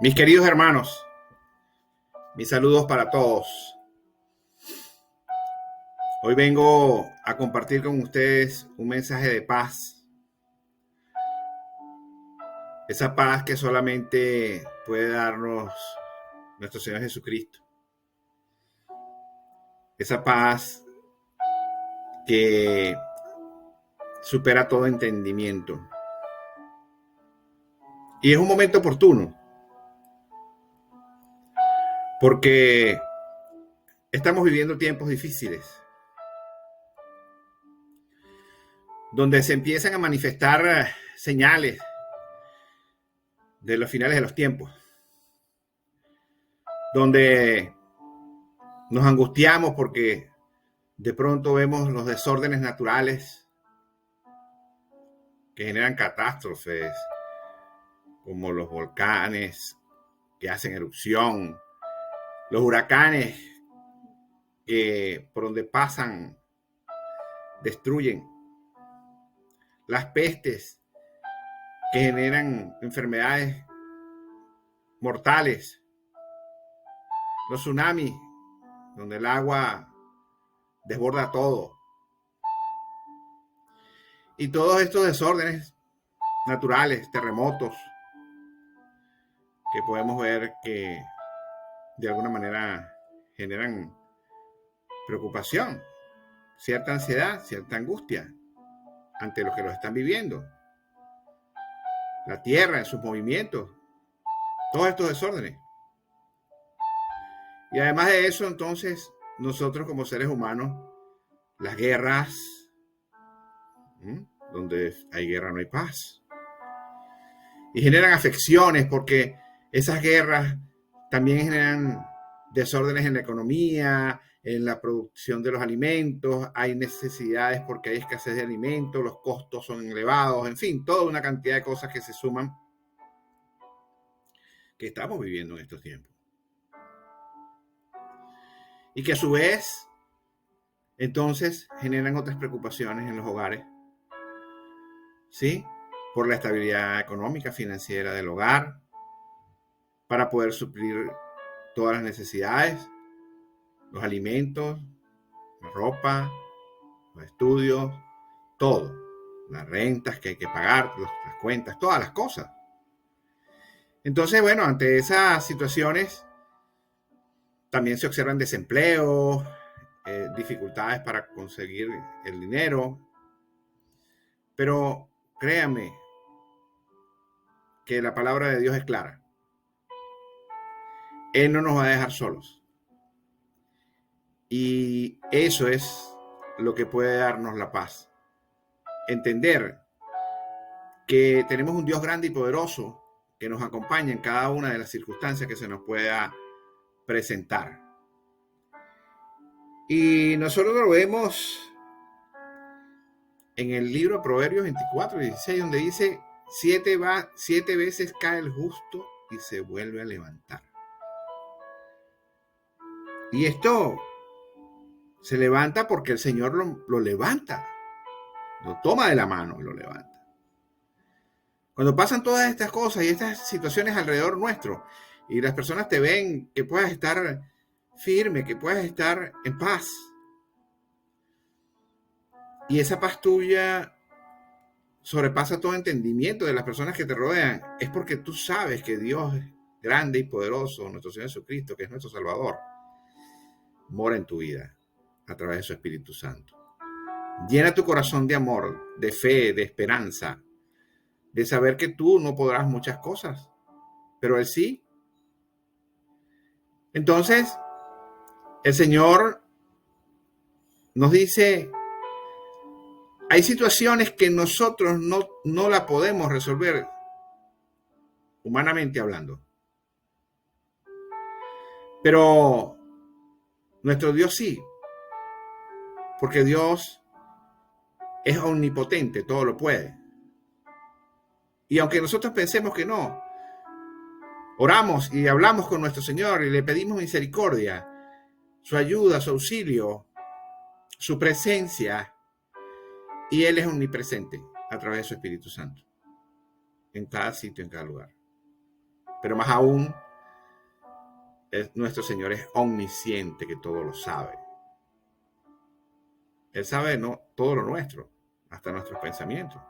Mis queridos hermanos, mis saludos para todos. Hoy vengo a compartir con ustedes un mensaje de paz. Esa paz que solamente puede darnos nuestro Señor Jesucristo. Esa paz que supera todo entendimiento. Y es un momento oportuno, porque estamos viviendo tiempos difíciles, donde se empiezan a manifestar señales de los finales de los tiempos, donde nos angustiamos porque de pronto vemos los desórdenes naturales que generan catástrofes, como los volcanes que hacen erupción, los huracanes que por donde pasan destruyen, las pestes que generan enfermedades mortales, los tsunamis, donde el agua desborda todo. Y todos estos desórdenes naturales, terremotos, que podemos ver que de alguna manera generan preocupación, cierta ansiedad, cierta angustia ante los que lo están viviendo. La tierra en sus movimientos, todos estos desórdenes. Y además de eso, entonces, nosotros como seres humanos, las guerras, donde hay guerra no hay paz. Y generan afecciones porque esas guerras también generan desórdenes en la economía, en la producción de los alimentos, hay necesidades porque hay escasez de alimentos, los costos son elevados, en fin, toda una cantidad de cosas que se suman que estamos viviendo en estos tiempos. Y que a su vez, entonces, generan otras preocupaciones en los hogares, ¿sí? Por la estabilidad económica, financiera del hogar, para poder suplir todas las necesidades, los alimentos, la ropa, los estudios, todo, las rentas que hay que pagar, las cuentas, todas las cosas. Entonces, bueno, ante esas situaciones también se observan desempleo, dificultades para conseguir el dinero, pero créanme que la palabra de Dios es clara. Él no nos va a dejar solos. Y eso es lo que puede darnos la paz. Entender que tenemos un Dios grande y poderoso que nos acompaña en cada una de las circunstancias que se nos pueda presentar. Y nosotros lo vemos en el libro de Proverbios 24:16, donde dice, 7 veces cae el justo y se vuelve a levantar. Y esto se levanta porque el Señor lo levanta, lo toma de la mano y lo levanta. Cuando pasan todas estas cosas y estas situaciones alrededor nuestro y las personas te ven que puedas estar firme, que puedas estar en paz, y esa paz tuya sobrepasa todo entendimiento de las personas que te rodean, es porque tú sabes que Dios es grande y poderoso, nuestro Señor Jesucristo, que es nuestro Salvador, mora en tu vida a través de su Espíritu Santo. Llena tu corazón de amor, de fe, de esperanza, de saber que tú no podrás muchas cosas, pero Él sí. Entonces, el Señor nos dice, hay situaciones que nosotros no la podemos resolver humanamente hablando, pero nuestro Dios sí, porque Dios es omnipotente, todo lo puede. Y aunque nosotros pensemos que no, oramos y hablamos con nuestro Señor y le pedimos misericordia, su ayuda, su auxilio, su presencia, y Él es omnipresente a través de su Espíritu Santo, en cada sitio, en cada lugar. Pero más aún, nuestro Señor es omnisciente, que todo lo sabe. Él sabe, ¿no?, todo lo nuestro, hasta nuestros pensamientos.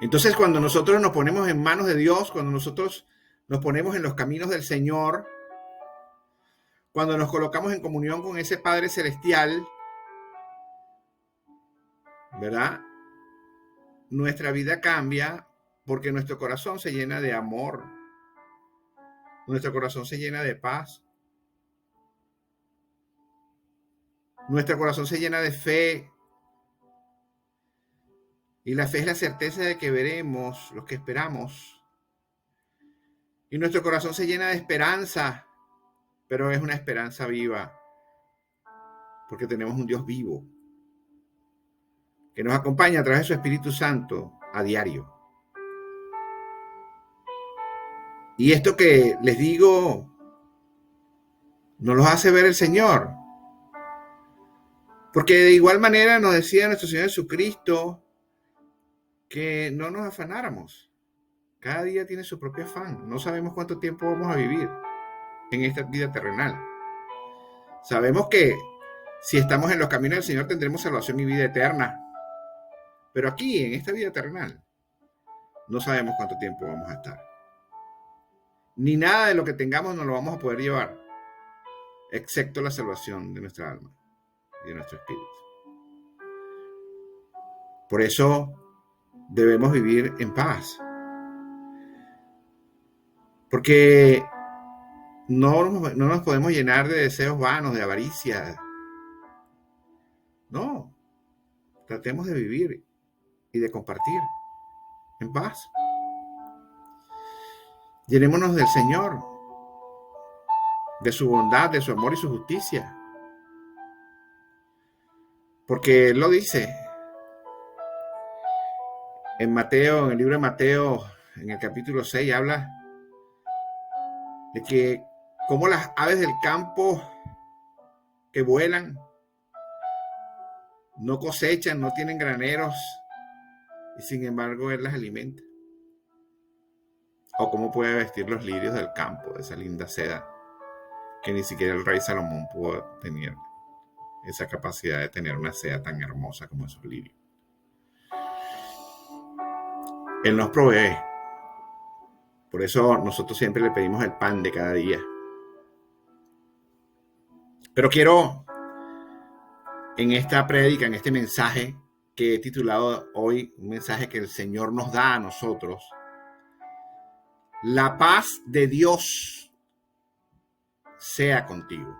Entonces, cuando nosotros nos ponemos en manos de Dios, cuando nosotros nos ponemos en los caminos del Señor, cuando nos colocamos en comunión con ese Padre Celestial, ¿verdad? Nuestra vida cambia porque nuestro corazón se llena de amor, nuestro corazón se llena de paz, nuestro corazón se llena de fe. Y la fe es la certeza de que veremos lo que esperamos. Y nuestro corazón se llena de esperanza, pero es una esperanza viva, porque tenemos un Dios vivo que nos acompaña a través de su Espíritu Santo a diario. Y esto que les digo nos lo hace ver el Señor, porque de igual manera nos decía nuestro Señor Jesucristo que no nos afanáramos. Cada día tiene su propio afán. No sabemos cuánto tiempo vamos a vivir en esta vida terrenal. Sabemos que si estamos en los caminos del Señor tendremos salvación y vida eterna. Pero aquí, en esta vida terrenal, no sabemos cuánto tiempo vamos a estar. Ni nada de lo que tengamos nos lo vamos a poder llevar, excepto la salvación de nuestra alma y de nuestro espíritu. Por eso debemos vivir en paz. Porque no nos podemos llenar de deseos vanos, de avaricia. No, tratemos de vivir y de compartir en paz. Llenémonos del Señor, de su bondad, de su amor y su justicia. Porque Él lo dice en Mateo, en el libro de Mateo, en el capítulo 6, habla de que como las aves del campo que vuelan, no cosechan, no tienen graneros, y sin embargo Él las alimenta. O cómo puede vestir los lirios del campo, de esa linda seda, que ni siquiera el rey Salomón pudo tener esa capacidad de tener una seda tan hermosa como esos lirios. Él nos provee. Por eso nosotros siempre le pedimos el pan de cada día. Pero quiero, en esta prédica, en este mensaje que he titulado hoy, un mensaje que el Señor nos da a nosotros, la paz de Dios sea contigo.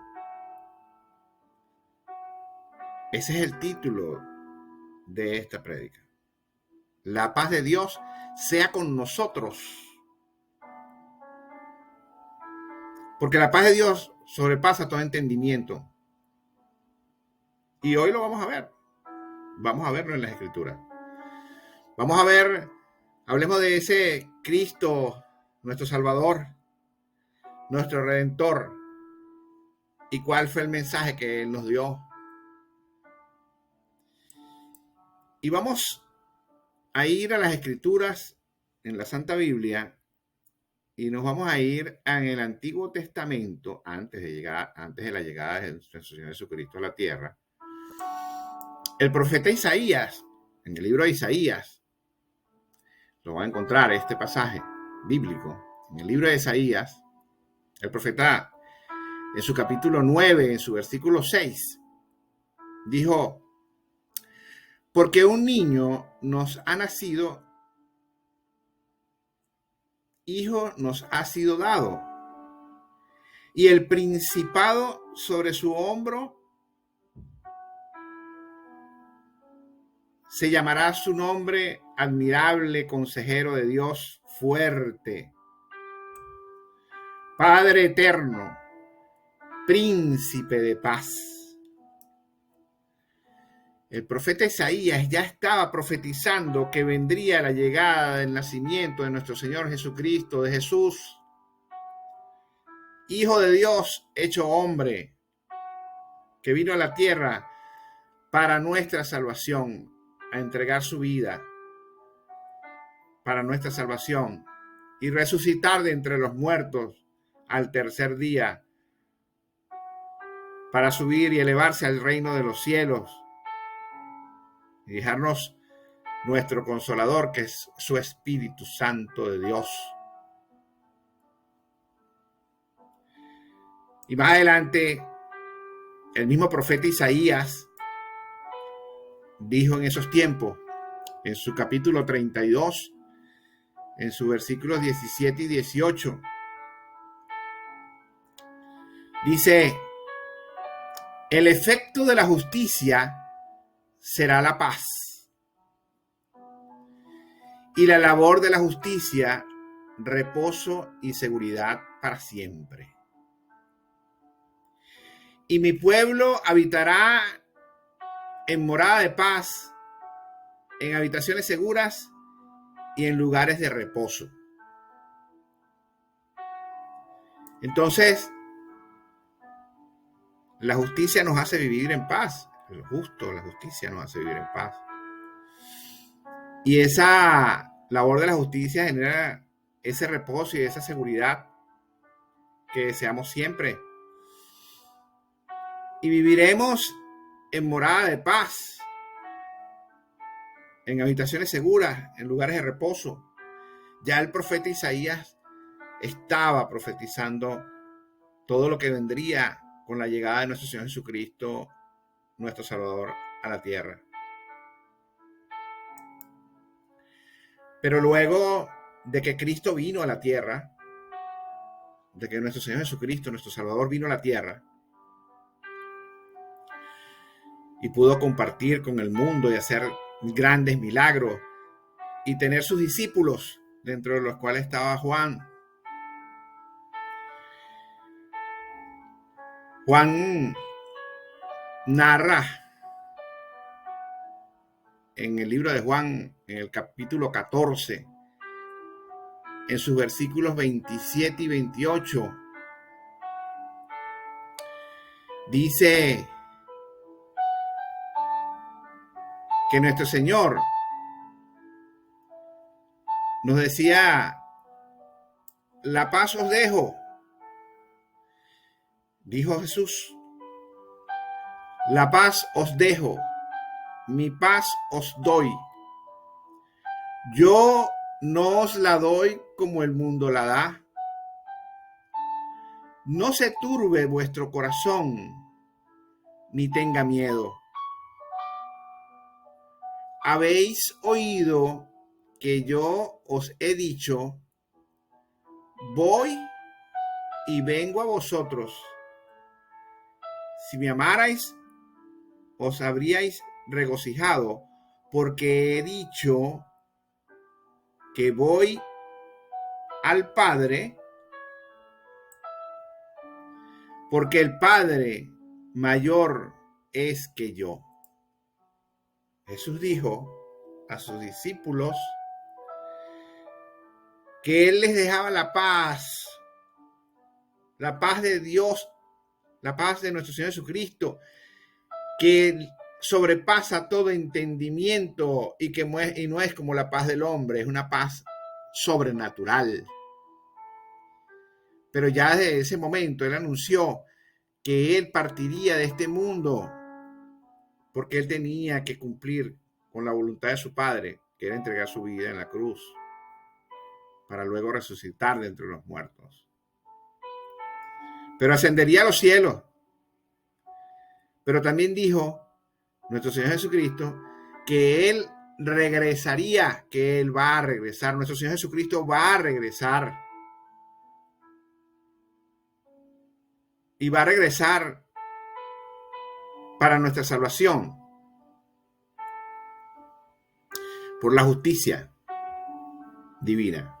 Ese es el título de esta prédica. La paz de Dios sea con nosotros. Porque la paz de Dios sobrepasa todo entendimiento. Y hoy lo vamos a ver. Vamos a verlo en las Escrituras. Vamos a ver, hablemos de ese Cristo, nuestro Salvador, nuestro Redentor. ¿Y cuál fue el mensaje que Él nos dio? Y vamos a ir a las Escrituras en la Santa Biblia. Y nos vamos a ir en el Antiguo Testamento, antes de la llegada de nuestro Señor Jesucristo a la tierra. El profeta Isaías, en el libro de Isaías, lo va a encontrar este pasaje bíblico. En el libro de Isaías, el profeta, en su capítulo 9, en su versículo 6, dijo: porque un niño nos ha nacido, hijo nos ha sido dado, y el principado sobre su hombro, se llamará su nombre admirable, consejero de Dios, fuerte, Padre eterno, príncipe de paz. El profeta Isaías ya estaba profetizando que vendría la llegada del nacimiento de nuestro Señor Jesucristo, de Jesús, Hijo de Dios hecho hombre, que vino a la tierra para nuestra salvación, a entregar su vida para nuestra salvación, y resucitar de entre los muertos al tercer día, para subir y elevarse al reino de los cielos y dejarnos nuestro Consolador, que es su Espíritu Santo de Dios. Y más adelante, el mismo profeta Isaías dijo en esos tiempos, en su capítulo 32, en sus versículos 17 y 18, dice: el efecto de la justicia será la paz, y la labor de la justicia, reposo y seguridad para siempre. Y mi pueblo habitará en morada de paz, en habitaciones seguras y en lugares de reposo. Entonces, la justicia nos hace vivir en paz. Lo justo, la justicia nos hace vivir en paz. Y esa labor de la justicia genera ese reposo y esa seguridad que deseamos siempre. Y viviremos en morada de paz, en habitaciones seguras, en lugares de reposo. Ya el profeta Isaías estaba profetizando todo lo que vendría con la llegada de nuestro Señor Jesucristo, nuestro Salvador, a la tierra. Pero luego de que Cristo vino a la tierra, de que nuestro Señor Jesucristo, nuestro Salvador, vino a la tierra y pudo compartir con el mundo y hacer grandes milagros y tener sus discípulos, dentro de los cuales estaba Juan. Juan narra en el libro de Juan, en el capítulo 14, en sus versículos 27 y 28, dice que nuestro Señor nos decía: la paz os dejo. Dijo Jesús: la paz os dejo, mi paz os doy. Yo no os la doy como el mundo la da. No se turbe vuestro corazón, ni tenga miedo. Habéis oído que yo os he dicho: voy y vengo a vosotros. Si me amarais, os habríais regocijado, porque he dicho que voy al Padre, porque el Padre mayor es que yo. Jesús dijo a sus discípulos que Él les dejaba la paz de Dios, la paz de nuestro Señor Jesucristo, que sobrepasa todo entendimiento y no es como la paz del hombre, es una paz sobrenatural. Pero ya desde ese momento Él anunció que Él partiría de este mundo porque Él tenía que cumplir con la voluntad de su Padre, que era entregar su vida en la cruz para luego resucitar de entre los muertos. Pero ascendería a los cielos. Pero también dijo nuestro Señor Jesucristo que Él regresaría, que Él va a regresar. Nuestro Señor Jesucristo va a regresar. Y va a regresar para nuestra salvación, por la justicia divina.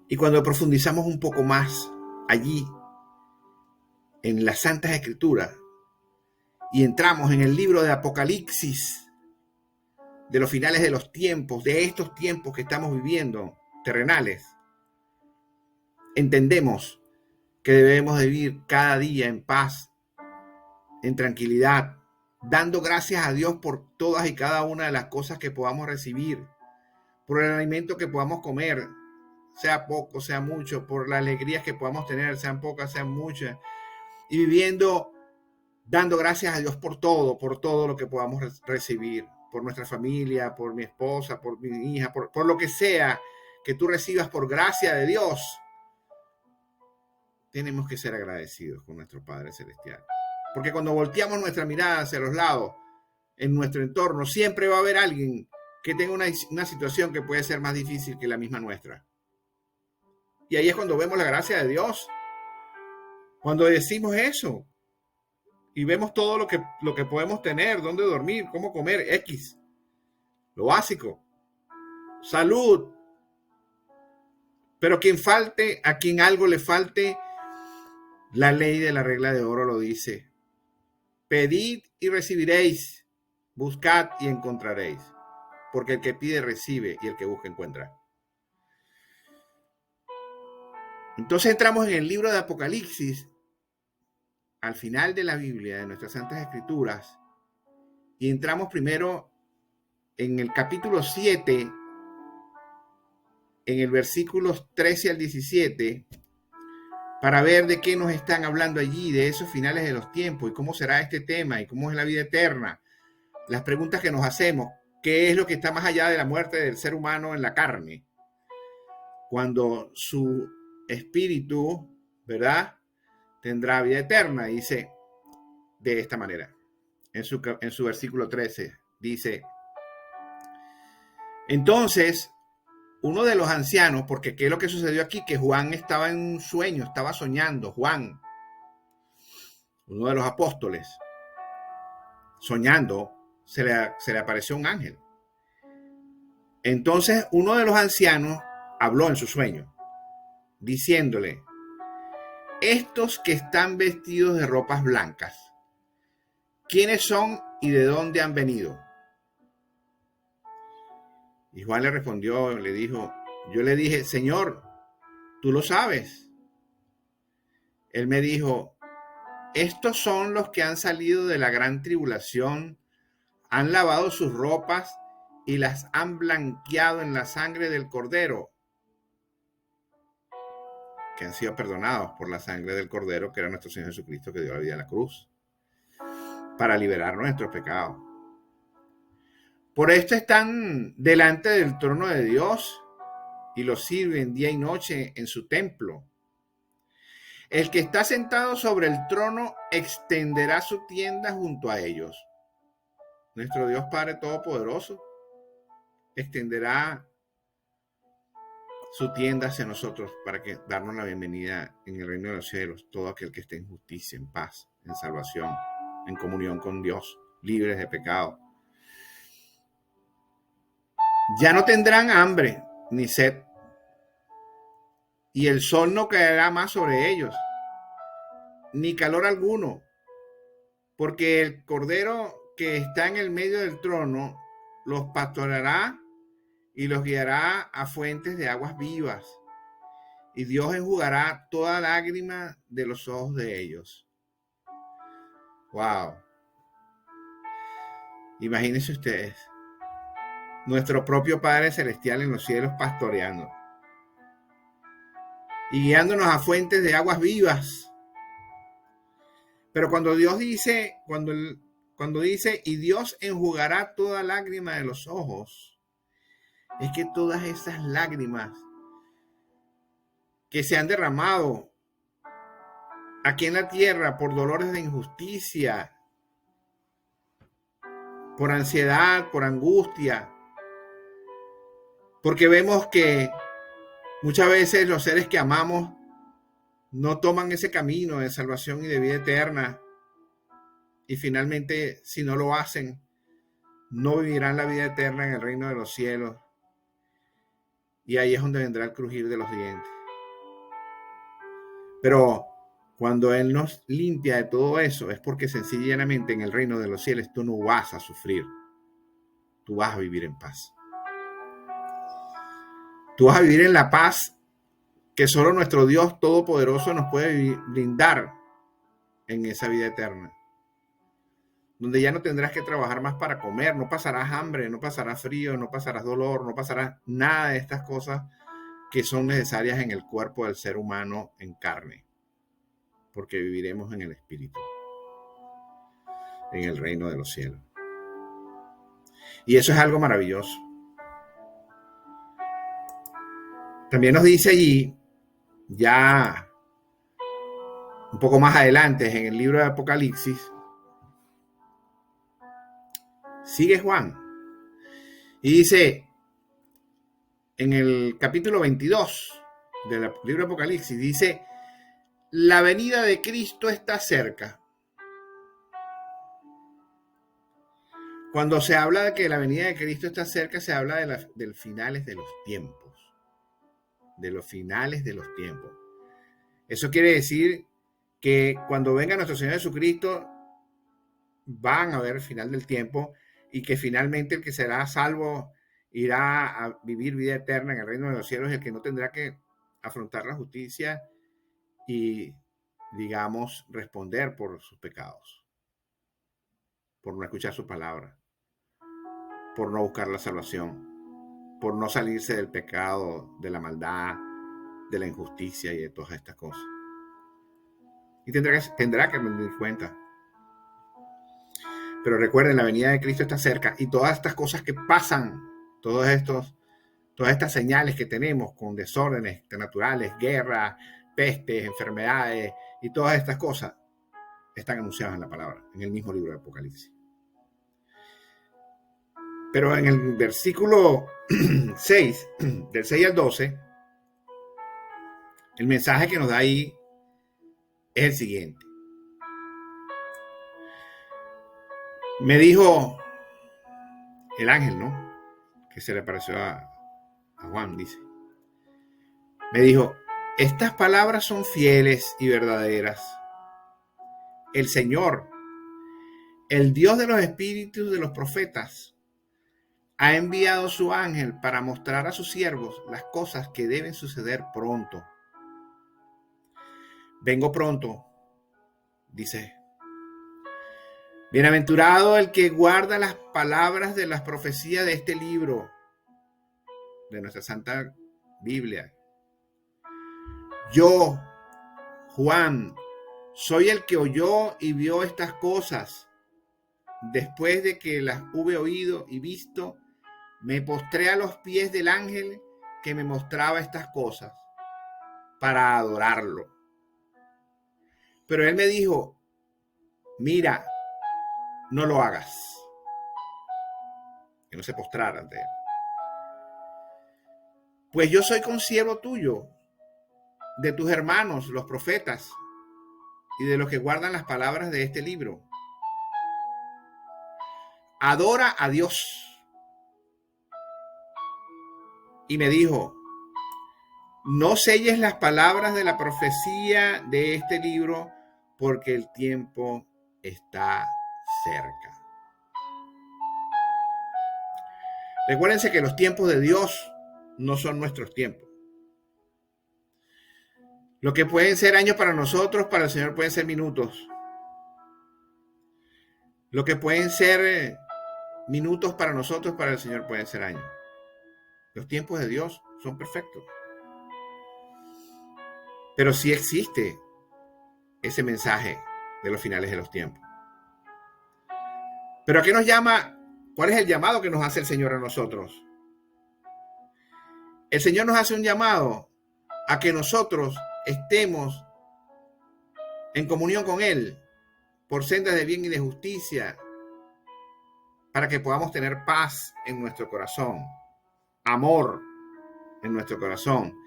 Y cuando profundizamos un poco más allí, en las Santas Escrituras, y entramos en el libro de Apocalipsis, de los finales de los tiempos, de estos tiempos que estamos viviendo, terrenales, entendemos que debemos de vivir cada día en paz, en tranquilidad, dando gracias a Dios por todas y cada una de las cosas que podamos recibir, por el alimento que podamos comer, sea poco, sea mucho, por las alegrías que podamos tener, sean pocas, sean muchas, y viviendo dando gracias a Dios por todo lo que podamos recibir, por nuestra familia, por mi esposa, por mi hija, por lo que sea que tú recibas por gracia de Dios. Tenemos que ser agradecidos con nuestro Padre Celestial. Porque cuando volteamos nuestra mirada hacia los lados, en nuestro entorno, siempre va a haber alguien que tenga una situación que puede ser más difícil que la misma nuestra. Y ahí es cuando vemos la gracia de Dios. Cuando decimos eso y vemos todo lo que podemos tener, dónde dormir, cómo comer, X, lo básico, salud. Pero a quien algo le falte, la ley de la regla de oro lo dice. Pedid y recibiréis, buscad y encontraréis, porque el que pide recibe y el que busca encuentra. Entonces entramos en el libro de Apocalipsis, al final de la Biblia, de nuestras Santas Escrituras, y entramos primero en el capítulo 7, en el versículos 13 al 17, para ver de qué nos están hablando allí, de esos finales de los tiempos, y cómo será este tema, y cómo es la vida eterna, las preguntas que nos hacemos, qué es lo que está más allá de la muerte del ser humano en la carne, cuando su espíritu, ¿verdad?, tendrá vida eterna. Dice de esta manera, en su versículo 13, dice: entonces, uno de los ancianos, porque ¿qué es lo que sucedió aquí? Que Juan estaba en un sueño, estaba soñando. Juan, uno de los apóstoles, soñando, se le apareció un ángel. Entonces, uno de los ancianos habló en su sueño, diciéndole: estos que están vestidos de ropas blancas, ¿quiénes son y de dónde han venido? Y Juan le respondió, le dijo: yo le dije, Señor, tú lo sabes. Él me dijo: estos son los que han salido de la gran tribulación, han lavado sus ropas y las han blanqueado en la sangre del Cordero, que han sido perdonados por la sangre del Cordero, que era nuestro Señor Jesucristo, que dio la vida en la cruz, para liberar nuestros pecados. Por esto están delante del trono de Dios y lo sirven día y noche en su templo. El que está sentado sobre el trono extenderá su tienda junto a ellos. Nuestro Dios Padre Todopoderoso extenderá su tienda hacia nosotros para darnos la bienvenida en el reino de los cielos. Todo aquel que esté en justicia, en paz, en salvación, en comunión con Dios, libres de pecado. Ya no tendrán hambre ni sed, y el sol no caerá más sobre ellos, ni calor alguno, porque el Cordero que está en el medio del trono los pastoreará y los guiará a fuentes de aguas vivas, y Dios enjugará toda lágrima de los ojos de ellos. Wow. Imagínense ustedes, nuestro propio Padre Celestial en los cielos pastoreando y guiándonos a fuentes de aguas vivas. Pero cuando Dios dice, cuando dice, y Dios enjugará toda lágrima de los ojos, es que todas esas lágrimas que se han derramado aquí en la tierra por dolores de injusticia, por ansiedad, por angustia, porque vemos que muchas veces los seres que amamos no toman ese camino de salvación y de vida eterna, y finalmente, si no lo hacen, no vivirán la vida eterna en el reino de los cielos, y ahí es donde vendrá el crujir de los dientes. Pero cuando Él nos limpia de todo eso, es porque sencillamente en el reino de los cielos tú no vas a sufrir, tú vas a vivir en paz. Tú vas a vivir en la paz que solo nuestro Dios Todopoderoso nos puede brindar en esa vida eterna. donde ya no tendrás que trabajar más para comer, no pasarás hambre, no pasarás frío, no pasarás dolor, no pasarás nada de estas cosas que son necesarias en el cuerpo del ser humano en carne, porque viviremos en el Espíritu, en el reino de los cielos. Y eso es algo maravilloso. También nos dice allí, ya un poco más adelante en el libro de Apocalipsis, sigue Juan y dice en el capítulo 22 del libro de Apocalipsis, dice: la venida de Cristo está cerca. Cuando se habla de que la venida de Cristo está cerca, se habla de los finales de los tiempos. De los finales de los tiempos. Eso quiere decir que cuando venga nuestro Señor Jesucristo, van a ver el final del tiempo y que finalmente el que será salvo irá a vivir vida eterna en el reino de los cielos, el que no tendrá que afrontar la justicia y, digamos, responder por sus pecados, por no escuchar su palabra, por no buscar la salvación, por no salirse del pecado, de la maldad, de la injusticia y de todas estas cosas. Y tendrá que rendir cuenta. Pero recuerden, la venida de Cristo está cerca y todas estas cosas que pasan, todas estas señales que tenemos con desórdenes naturales, guerras, pestes, enfermedades y todas estas cosas están anunciadas en la palabra, en el mismo libro de Apocalipsis. Pero en el versículo 6, del 6 al 12, el mensaje que nos da ahí es el siguiente. Me dijo el ángel, ¿no? Que se le apareció a Juan, dice. Me dijo: estas palabras son fieles y verdaderas. El Señor, el Dios de los espíritus de los profetas, ha enviado su ángel para mostrar a sus siervos las cosas que deben suceder pronto. Vengo pronto, dice. Bienaventurado el que guarda las palabras de las profecías de este libro, de nuestra Santa Biblia. Yo, Juan, soy el que oyó y vio estas cosas. Después de que las hube oído y visto, me postré a los pies del ángel que me mostraba estas cosas para adorarlo. Pero él me dijo: mira, no lo hagas. Que no se postrara ante él. Pues yo soy consiervo tuyo, de tus hermanos, los profetas, y de los que guardan las palabras de este libro. Adora a Dios. Y me dijo: no selles las palabras de la profecía de este libro, porque el tiempo está cerca. Recuérdense que los tiempos de Dios no son nuestros tiempos. Lo que pueden ser años para nosotros, para el Señor pueden ser minutos. Lo que pueden ser minutos para nosotros, para el Señor pueden ser años. Los tiempos de Dios son perfectos. Pero sí existe ese mensaje de los finales de los tiempos. ¿Pero a qué nos llama? ¿Cuál es el llamado que nos hace el Señor a nosotros? El Señor nos hace un llamado a que nosotros estemos en comunión con Él por sendas de bien y de justicia, para que podamos tener paz en nuestro corazón, amor en nuestro corazón,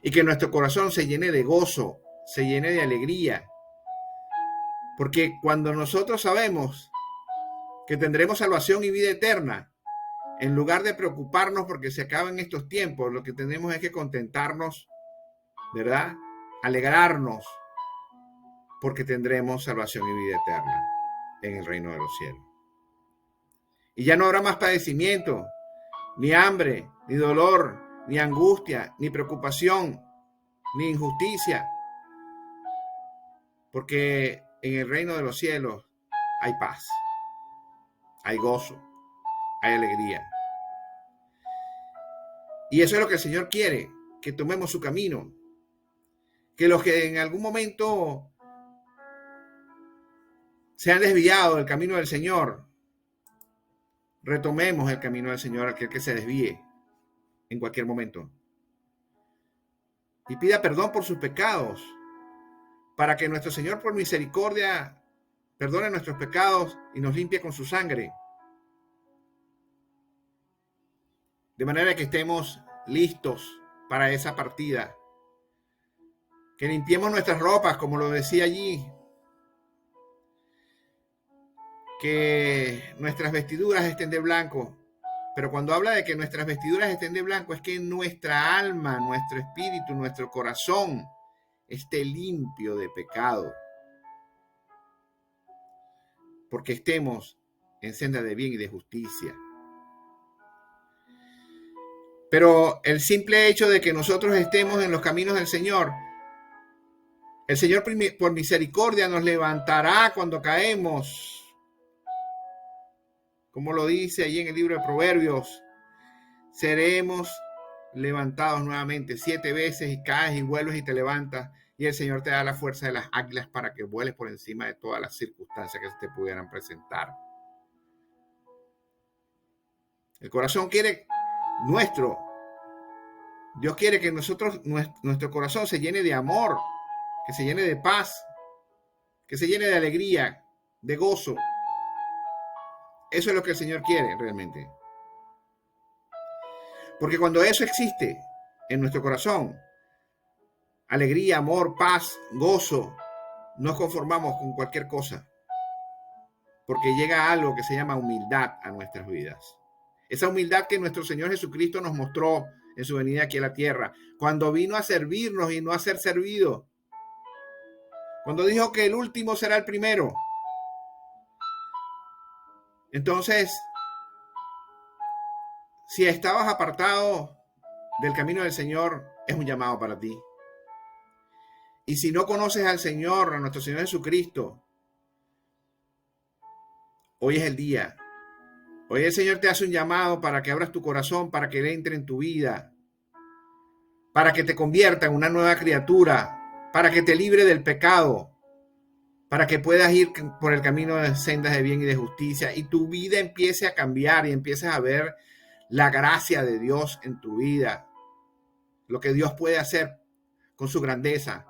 y que nuestro corazón se llene de gozo, se llene de alegría. Porque cuando nosotros sabemos que tendremos salvación y vida eterna, en lugar de preocuparnos porque se acaban estos tiempos, lo que tenemos es que contentarnos, ¿verdad? Alegrarnos, porque tendremos salvación y vida eterna en el reino de los cielos. Y ya no habrá más padecimiento, ni hambre, ni dolor, ni angustia, ni preocupación, ni injusticia, porque en el reino de los cielos hay paz. hay gozo, hay alegría. Y eso es lo que el Señor quiere, que tomemos su camino. Que los que en algún momento se han desviado del camino del Señor, retomemos el camino del Señor, aquel que se desvíe en cualquier momento. Y pida perdón por sus pecados, para que nuestro Señor por misericordia perdone nuestros pecados y nos limpie con su sangre. De manera que estemos listos para esa partida. Que limpiemos nuestras ropas, como lo decía allí. Que nuestras vestiduras estén de blanco. Pero cuando habla de que nuestras vestiduras estén de blanco, es que nuestra alma, nuestro espíritu, nuestro corazón esté limpio de pecado. Porque estemos en senda de bien y de justicia. Pero el simple hecho de que nosotros estemos en los caminos del Señor, el Señor por misericordia nos levantará cuando caemos. Como lo dice allí en el libro de Proverbios, seremos levantados nuevamente 7 veces y caes y vuelves y te levantas y el Señor te da la fuerza de las águilas para que vueles por encima de todas las circunstancias que se te pudieran presentar. El corazón quiere Dios quiere que nuestro corazón se llene de amor, que se llene de paz, que se llene de alegría, de gozo. Eso es lo que el Señor quiere realmente. Porque cuando eso existe en nuestro corazón, alegría, amor, paz, gozo, nos conformamos con cualquier cosa. Porque llega algo que se llama humildad a nuestras vidas. Esa humildad que nuestro Señor Jesucristo nos mostró en su venida aquí a la tierra, cuando vino a servirnos y no a ser servido. Cuando dijo que el último será el primero. Entonces, si estabas apartado del camino del Señor, es un llamado para ti. Y si no conoces al Señor, a nuestro Señor Jesucristo, hoy es el día. Hoy el Señor te hace un llamado para que abras tu corazón, para que Él entre en tu vida, para que te convierta en una nueva criatura, para que te libre del pecado, para que puedas ir por el camino de sendas de bien y de justicia y tu vida empiece a cambiar y empieces a ver la gracia de Dios en tu vida, lo que Dios puede hacer con su grandeza.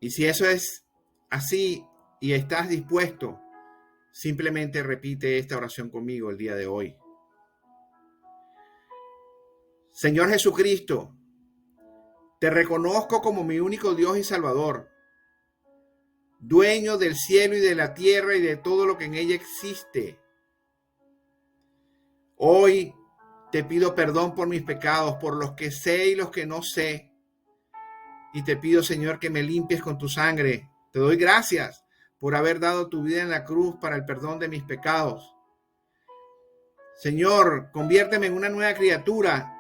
Y si eso es así y estás dispuesto, simplemente repite esta oración conmigo el día de hoy. Señor Jesucristo, te reconozco como mi único Dios y Salvador, dueño del cielo y de la tierra y de todo lo que en ella existe. Hoy te pido perdón por mis pecados, por los que sé y los que no sé. Y te pido, Señor, que me limpies con tu sangre. Te doy gracias por haber dado tu vida en la cruz para el perdón de mis pecados. Señor, conviérteme en una nueva criatura.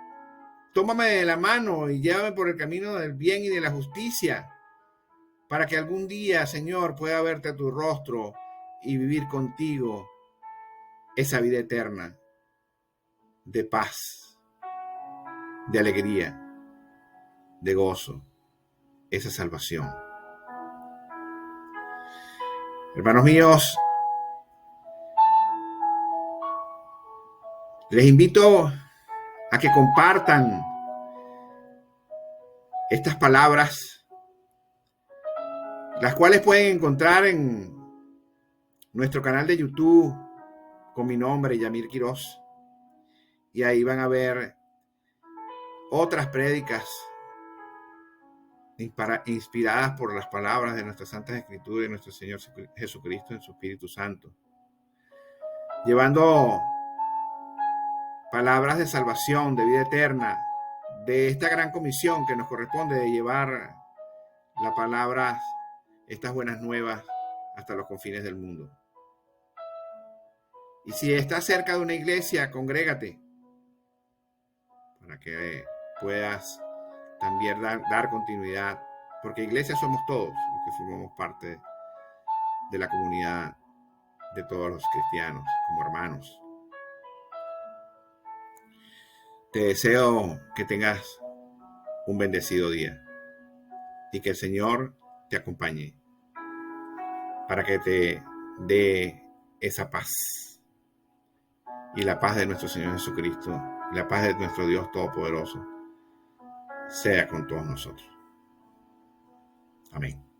Tómame de la mano y llévame por el camino del bien y de la justicia, para que algún día, Señor, pueda verte a tu rostro y vivir contigo esa vida eterna de paz, de alegría, de gozo, esa salvación. Hermanos míos, les invito a que compartan estas palabras, las cuales pueden encontrar en nuestro canal de YouTube con mi nombre, Yamir Quiroz. Y ahí van a ver otras prédicas inspiradas por las palabras de nuestras santas escrituras y de nuestro Señor Jesucristo en su Espíritu Santo, llevando palabras de salvación, de vida eterna, de esta gran comisión que nos corresponde de llevar la palabra, estas buenas nuevas hasta los confines del mundo. Y si estás cerca de una iglesia, congrégate para que puedas también dar continuidad, porque iglesia somos todos los que formamos parte de la comunidad de todos los cristianos como hermanos. Te deseo que tengas un bendecido día y que el Señor te acompañe para que te dé esa paz. Y la paz de nuestro Señor Jesucristo, la paz de nuestro Dios Todopoderoso, sea con todos nosotros. Amén.